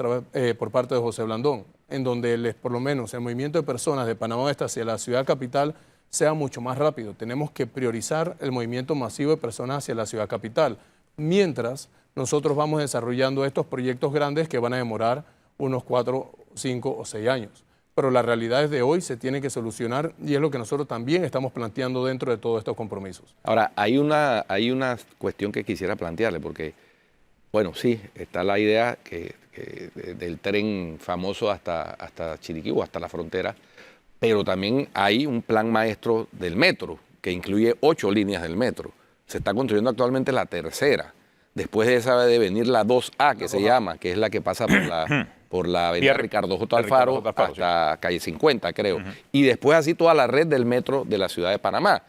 por parte de José Blandón, en donde por lo menos el movimiento de personas de Panamá Oeste hacia la ciudad capital sea mucho más rápido. Tenemos que priorizar el movimiento masivo de personas hacia la ciudad capital, mientras nosotros vamos desarrollando estos proyectos grandes que van a demorar unos 4, 5 o 6 años. Pero la realidad es de hoy, se tiene que solucionar y es lo que nosotros también estamos planteando dentro de todos estos compromisos. Ahora, hay una cuestión que quisiera plantearle, porque, bueno, sí, está la idea del tren famoso hasta Chiriquí o hasta la frontera, pero también hay un plan maestro del metro que incluye 8 líneas del metro. Se está construyendo actualmente la tercera. Después de esa debe venir la 2A, que se llama, que es la que pasa por la avenida Ricardo J. Alfaro hasta calle 50, creo. Y después así toda la red del metro de la ciudad de Panamá.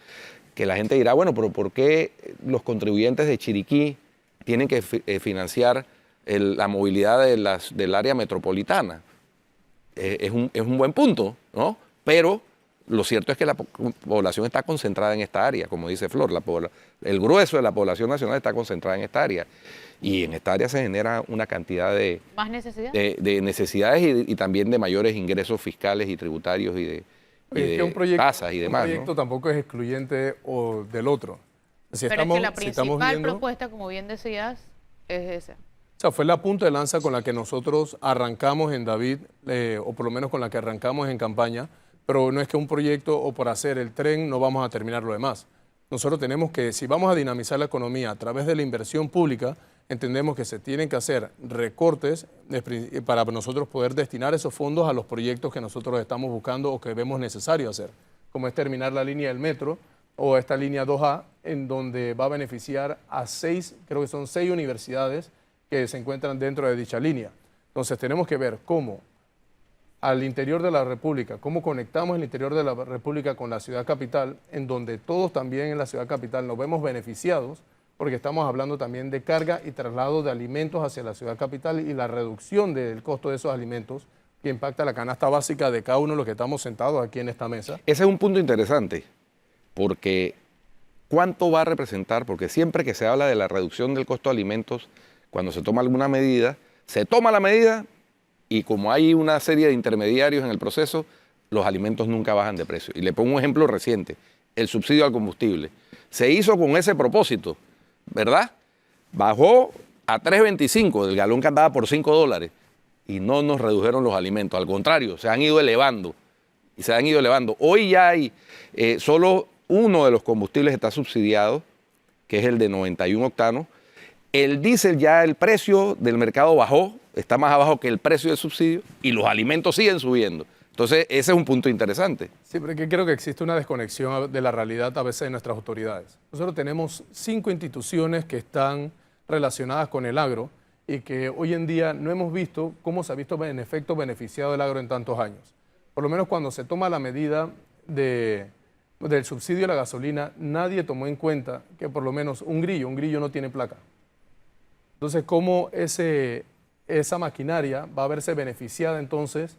Que la gente dirá, bueno, pero ¿por qué los contribuyentes de Chiriquí tienen que financiar la movilidad del área metropolitana? Es un buen punto, ¿no? Pero lo cierto es que la población está concentrada en esta área, como dice Flor. El grueso de la población nacional está concentrada en esta área. Y en esta área se genera una cantidad de... ¿Más necesidad? De necesidades y también de mayores ingresos fiscales y tributarios y de tasas y demás. Un proyecto, ¿no?, tampoco es excluyente del otro. Si Pero estamos, es que la principal viendo, propuesta, como bien decías, es esa. o sea, fue la punta de lanza con la que nosotros arrancamos en David, o por lo menos con la que arrancamos en campaña, pero no es que un proyecto o por hacer el tren no vamos a terminar lo demás. Nosotros tenemos que, si vamos a dinamizar la economía a través de la inversión pública, entendemos que se tienen que hacer recortes para nosotros poder destinar esos fondos a los proyectos que nosotros estamos buscando o que vemos necesario hacer, como es terminar la línea del metro o esta línea 2A, en donde va a beneficiar a 6, creo que son 6 universidades que se encuentran dentro de dicha línea. Entonces tenemos que ver cómo al interior de la República, cómo conectamos el interior de la República con la ciudad capital, en donde todos también en la ciudad capital nos vemos beneficiados, porque estamos hablando también de carga y traslado de alimentos hacia la ciudad capital y la reducción del costo de esos alimentos que impacta la canasta básica de cada uno de los que estamos sentados aquí en esta mesa. Ese es un punto interesante, porque ¿cuánto va a representar? Porque siempre que se habla de la reducción del costo de alimentos, cuando se toma alguna medida, se toma la medida y como hay una serie de intermediarios en el proceso, los alimentos nunca bajan de precio. Y le pongo un ejemplo reciente, el subsidio al combustible. Se hizo con ese propósito, ¿verdad? Bajó a $3.25 del galón que andaba por $5 y no nos redujeron los alimentos. Al contrario, se han ido elevando y se han ido elevando. Hoy ya hay solo uno de los combustibles está subsidiado, que es el de 91 octanos. El diésel ya el precio del mercado bajó, está más abajo que el precio del subsidio y los alimentos siguen subiendo. Entonces, ese es un punto interesante. Sí, pero es que creo que existe una desconexión de la realidad a veces de nuestras autoridades. Nosotros tenemos 5 instituciones que están relacionadas con el agro y que hoy en día no hemos visto cómo se ha visto en efecto beneficiado el agro en tantos años. Por lo menos cuando se toma la medida del subsidio a la gasolina, nadie tomó en cuenta que por lo menos un grillo no tiene placa. Entonces, ¿cómo esa maquinaria va a verse beneficiada entonces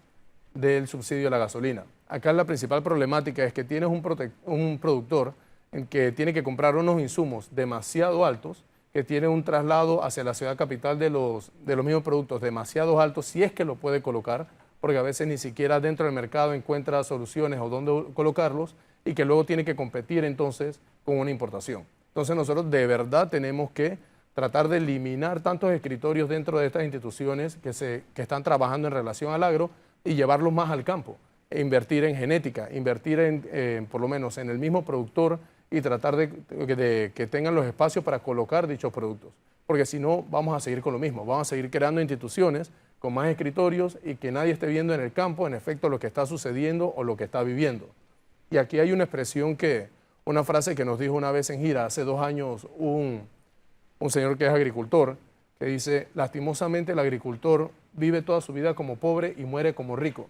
del subsidio a la gasolina? Acá la principal problemática es que tienes un productor en que tiene que comprar unos insumos demasiado altos, que tiene un traslado hacia la ciudad capital de los mismos productos demasiado altos, si es que lo puede colocar, porque a veces ni siquiera dentro del mercado encuentra soluciones o dónde colocarlos, y que luego tiene que competir entonces con una importación. Entonces nosotros de verdad tenemos que tratar de eliminar tantos escritorios dentro de estas instituciones que están trabajando en relación al agro y llevarlos más al campo, e invertir en genética, invertir por lo menos en el mismo productor y tratar de que tengan los espacios para colocar dichos productos. Porque si no, vamos a seguir con lo mismo, vamos a seguir creando instituciones con más escritorios y que nadie esté viendo en el campo, en efecto, lo que está sucediendo o lo que está viviendo. Y aquí hay una expresión una frase que nos dijo una vez en gira, hace 2 años, un señor que es agricultor, que dice, lastimosamente el agricultor vive toda su vida como pobre y muere como rico,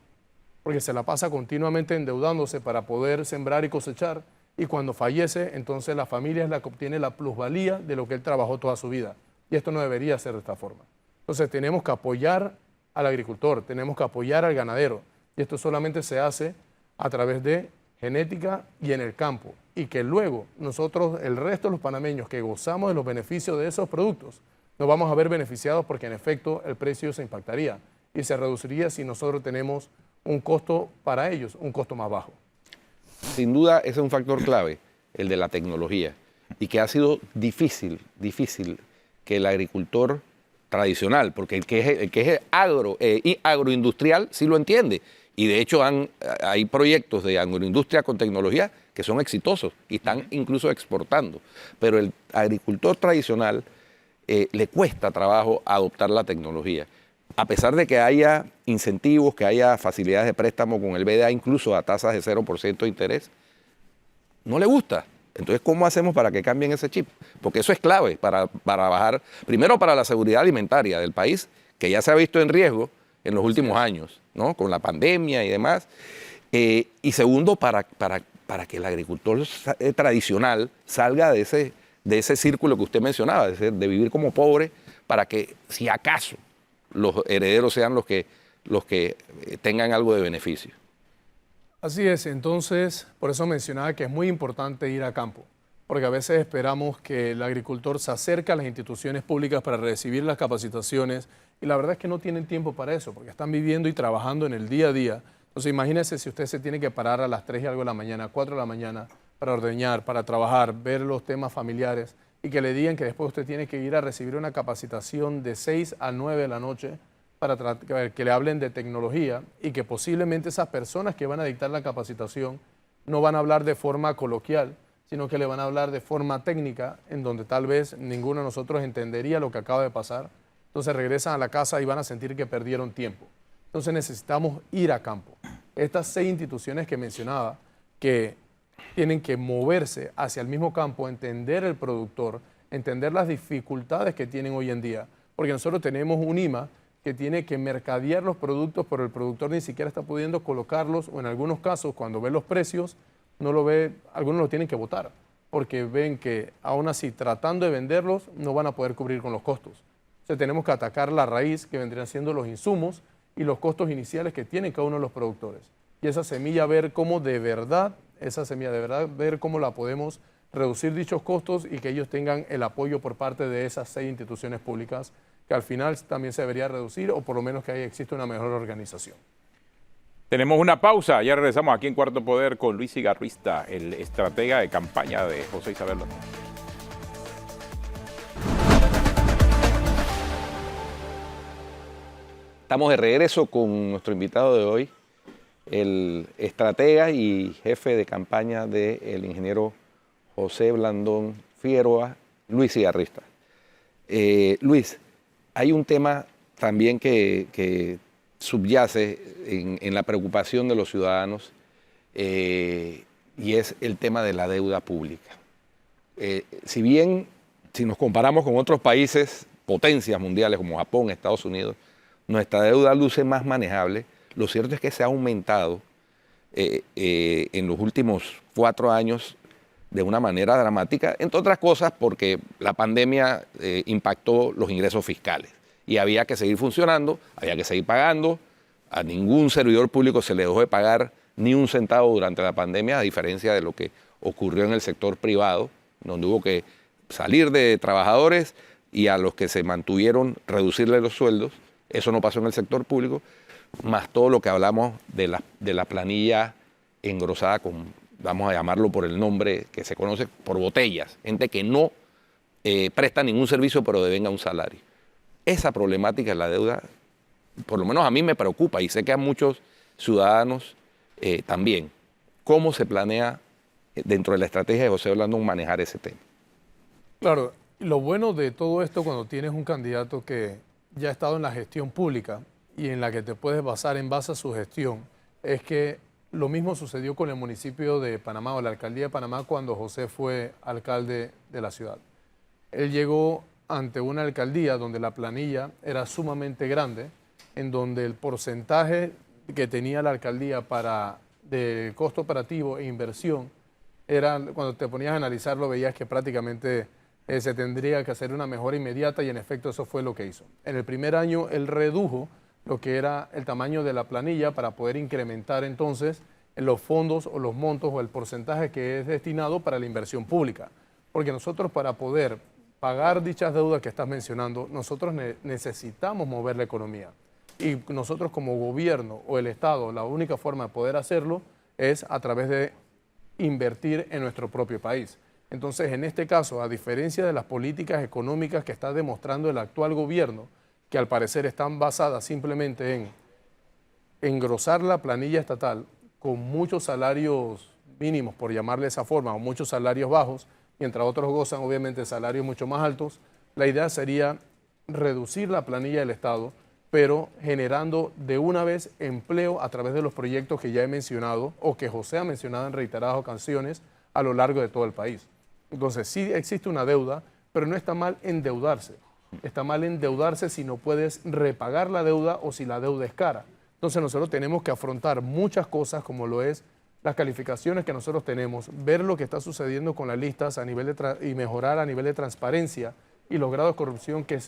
porque se la pasa continuamente endeudándose para poder sembrar y cosechar, y cuando fallece, entonces la familia es la que obtiene la plusvalía de lo que él trabajó toda su vida. Y esto no debería ser de esta forma. Entonces tenemos que apoyar al agricultor, tenemos que apoyar al ganadero, y esto solamente se hace a través de genética y en el campo, y que luego nosotros, el resto de los panameños que gozamos de los beneficios de esos productos, nos vamos a ver beneficiados porque en efecto el precio se impactaría y se reduciría si nosotros tenemos un costo para ellos, un costo más bajo. Sin duda ese es un factor clave, el de la tecnología, y que ha sido difícil que el agricultor tradicional, porque el que es agroindustrial sí lo entiende. Y de hecho hay proyectos de agroindustria con tecnología que son exitosos y están incluso exportando. Pero el agricultor tradicional le cuesta trabajo adoptar la tecnología. a pesar de que haya incentivos, que haya facilidades de préstamo con el BDA, incluso a tasas de 0% de interés, no le gusta. Entonces, ¿cómo hacemos para que cambien ese chip? Porque eso es clave para bajar, primero para la seguridad alimentaria del país, que ya se ha visto en riesgo en los últimos años, ¿no? Con la pandemia y demás. Y segundo, para que el agricultor tradicional salga de ese círculo que usted mencionaba, de vivir como pobre, para que, si acaso, los herederos sean los que tengan algo de beneficio. Así es, entonces, por eso mencionaba que es muy importante ir a campo, porque a veces esperamos que el agricultor se acerque a las instituciones públicas para recibir las capacitaciones y la verdad es que no tienen tiempo para eso, porque están viviendo y trabajando en el día a día. Entonces, imagínese si usted se tiene que parar a las 3 y algo de la mañana, 4 de la mañana, para ordeñar, para trabajar, ver los temas familiares y que le digan que después usted tiene que ir a recibir una capacitación de 6 a 9 de la noche para que le hablen de tecnología y que posiblemente esas personas que van a dictar la capacitación no van a hablar de forma coloquial, sino que le van a hablar de forma técnica, en donde tal vez ninguno de nosotros entendería lo que acaba de pasar. Entonces regresan a la casa y van a sentir que perdieron tiempo. Entonces necesitamos ir a campo. Estas 6 instituciones que mencionaba, que tienen que moverse hacia el mismo campo, entender el productor, entender las dificultades que tienen hoy en día, porque nosotros tenemos un IMA que tiene que mercadear los productos, pero el productor ni siquiera está pudiendo colocarlos, o en algunos casos, cuando ve los precios, no lo ve, algunos los tienen que botar, porque ven que aún así, tratando de venderlos, no van a poder cubrir con los costos. O sea, tenemos que atacar la raíz, que vendrían siendo los insumos y los costos iniciales que tienen cada uno de los productores. Y esa semilla, ver cómo de verdad, ver cómo la podemos reducir dichos costos y que ellos tengan el apoyo por parte de esas 6 instituciones públicas, que al final también se debería reducir, o por lo menos que ahí existe una mejor organización. Tenemos una pausa, ya regresamos aquí en Cuarto Poder con Luis Igarrista, el estratega de campaña de José Isabel Blandón. Estamos de regreso con nuestro invitado de hoy, el estratega y jefe de campaña del ingeniero José Blandón Figueroa, Luis Igarrista. Luis, hay un tema también que subyace en la preocupación de los ciudadanos y es el tema de la deuda pública. Si nos comparamos con otros países, potencias mundiales como Japón, Estados Unidos, nuestra deuda luce más manejable. Lo cierto es que se ha aumentado en los últimos 4 años de una manera dramática, entre otras cosas porque la pandemia impactó los ingresos fiscales y había que seguir funcionando, había que seguir pagando. A ningún servidor público se le dejó de pagar ni un centavo durante la pandemia, a diferencia de lo que ocurrió en el sector privado, donde hubo que salir de trabajadores y a los que se mantuvieron reducirle los sueldos. Eso no pasó en el sector público, más todo lo que hablamos de la planilla engrosada con, vamos a llamarlo por el nombre que se conoce, por botellas, gente que no presta ningún servicio pero devenga un salario. Esa problemática de la deuda, por lo menos a mí me preocupa y sé que a muchos ciudadanos también. ¿Cómo se planea dentro de la estrategia de José Blandón manejar ese tema? Claro, lo bueno de todo esto cuando tienes un candidato que ya ha estado en la gestión pública y en la que te puedes basar en base a su gestión, es que lo mismo sucedió con el municipio de Panamá o la alcaldía de Panamá cuando José fue alcalde de la ciudad. Él llegó ante una alcaldía donde la planilla era sumamente grande, en donde el porcentaje que tenía la alcaldía de costo operativo e inversión era, cuando te ponías a analizarlo, veías que prácticamente se tendría que hacer una mejora inmediata y en efecto eso fue lo que hizo. En el primer año él redujo lo que era el tamaño de la planilla para poder incrementar entonces los fondos o los montos o el porcentaje que es destinado para la inversión pública. Porque nosotros para poder pagar dichas deudas que estás mencionando, nosotros necesitamos mover la economía. Y nosotros como gobierno o el Estado, la única forma de poder hacerlo es a través de invertir en nuestro propio país. Entonces, en este caso, a diferencia de las políticas económicas que está demostrando el actual gobierno, que al parecer están basadas simplemente en engrosar la planilla estatal con muchos salarios mínimos, por llamarle de esa forma, o muchos salarios bajos, mientras otros gozan obviamente salarios mucho más altos, la idea sería reducir la planilla del Estado pero generando de una vez empleo a través de los proyectos que ya he mencionado o que José ha mencionado en reiteradas ocasiones a lo largo de todo el país. Entonces, sí existe una deuda, pero no está mal endeudarse. Está mal endeudarse si no puedes repagar la deuda o si la deuda es cara. Entonces, nosotros tenemos que afrontar muchas cosas, como lo es las calificaciones que nosotros tenemos, ver lo que está sucediendo con las listas a nivel y mejorar a nivel de transparencia y los grados de corrupción que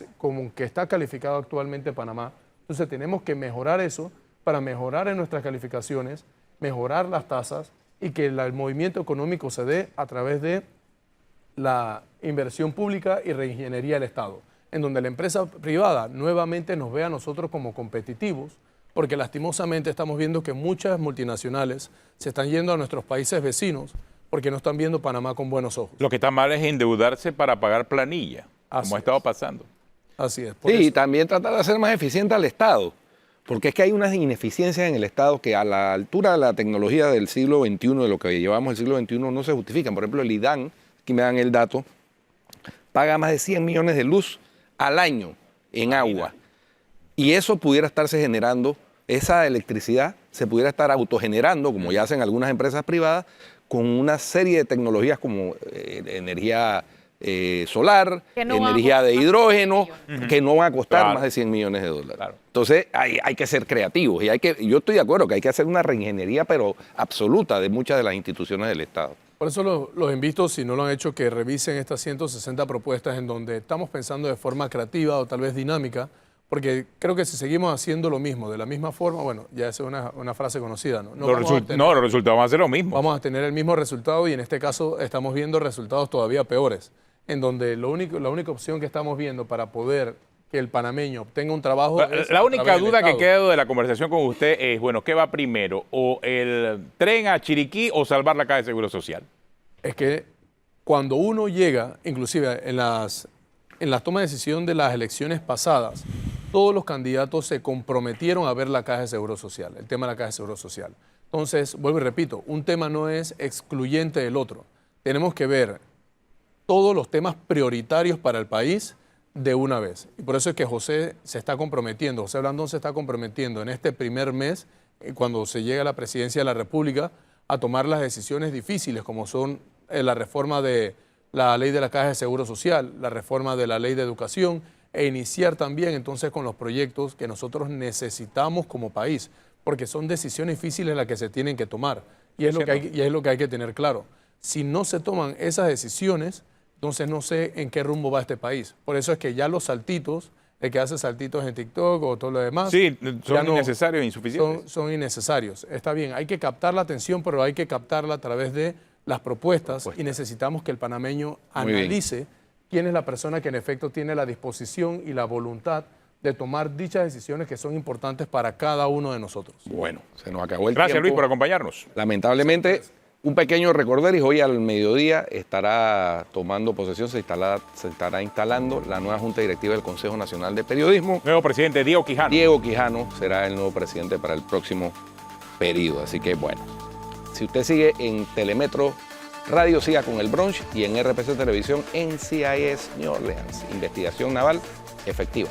está calificado actualmente Panamá. Entonces, tenemos que mejorar eso para mejorar en nuestras calificaciones, mejorar las tasas y que el movimiento económico se dé a través de la inversión pública y reingeniería del Estado, en donde la empresa privada nuevamente nos ve a nosotros como competitivos, porque lastimosamente estamos viendo que muchas multinacionales se están yendo a nuestros países vecinos porque no están viendo Panamá con buenos ojos. Lo que está mal es endeudarse para pagar planilla, como ha estado pasando. Así es. Sí, y también tratar de hacer más eficiente al Estado, porque es que hay unas ineficiencias en el Estado que a la altura de la tecnología del siglo XXI, de lo que llevamos el siglo XXI, no se justifican. Por ejemplo, el IDAN, aquí me dan el dato, paga más de 100 millones de luz al año en agua. Y eso pudiera estarse generando, esa electricidad se pudiera estar autogenerando, como ya hacen algunas empresas privadas, con una serie de tecnologías como energía solar, energía de hidrógeno, que no van a costar más de 100 millones de dólares. Claro. Entonces hay que ser creativos y yo estoy de acuerdo que hay que hacer una reingeniería, pero absoluta, de muchas de las instituciones del Estado. Por eso los invito, si no lo han hecho, que revisen estas 160 propuestas en donde estamos pensando de forma creativa o tal vez dinámica, porque creo que si seguimos haciendo lo mismo, de la misma forma, bueno, ya es una frase conocida, ¿no? Los resultados van a ser los mismos. Vamos a tener el mismo resultado y en este caso estamos viendo resultados todavía peores, en donde la única opción que estamos viendo para poder que el panameño obtenga un trabajo... La única duda que queda de la conversación con usted es, bueno, ¿qué va primero? ¿O el tren a Chiriquí o salvar la Caja de Seguro Social? Es que cuando uno llega, inclusive en las tomas de decisión de las elecciones pasadas, todos los candidatos se comprometieron a ver la Caja de Seguro Social, el tema de la Caja de Seguro Social. Entonces, vuelvo y repito, un tema no es excluyente del otro. Tenemos que ver todos los temas prioritarios para el país de una vez. Y por eso es que José Blandón se está comprometiendo en este primer mes, cuando se llega a la presidencia de la República, a tomar las decisiones difíciles, como son la reforma de la ley de la Caja de Seguro Social, la reforma de la ley de educación, e iniciar también entonces con los proyectos que nosotros necesitamos como país, porque son decisiones difíciles las que se tienen que tomar. Y es lo que hay que tener claro. Si no se toman esas decisiones, entonces no sé en qué rumbo va este país. Por eso es que ya los saltitos, el que hace saltitos en TikTok o todo lo demás... Sí, son innecesarios e insuficientes. Son innecesarios. Está bien, hay que captar la atención, pero hay que captarla a través de las propuestas y necesitamos que el panameño analice quién es la persona que en efecto tiene la disposición y la voluntad de tomar dichas decisiones que son importantes para cada uno de nosotros. Bueno, se nos acabó el tiempo. Gracias, Luis, por acompañarnos. Lamentablemente, un pequeño recorder, y hoy al mediodía estará tomando posesión, se estará instalando la nueva Junta Directiva del Consejo Nacional de Periodismo. Nuevo presidente, Diego Quijano. Diego Quijano será el nuevo presidente para el próximo periodo. Así que, bueno, si usted sigue en Telemetro Radio, siga con el brunch, y en RPC Televisión, NCIS New Orleans, investigación naval efectiva.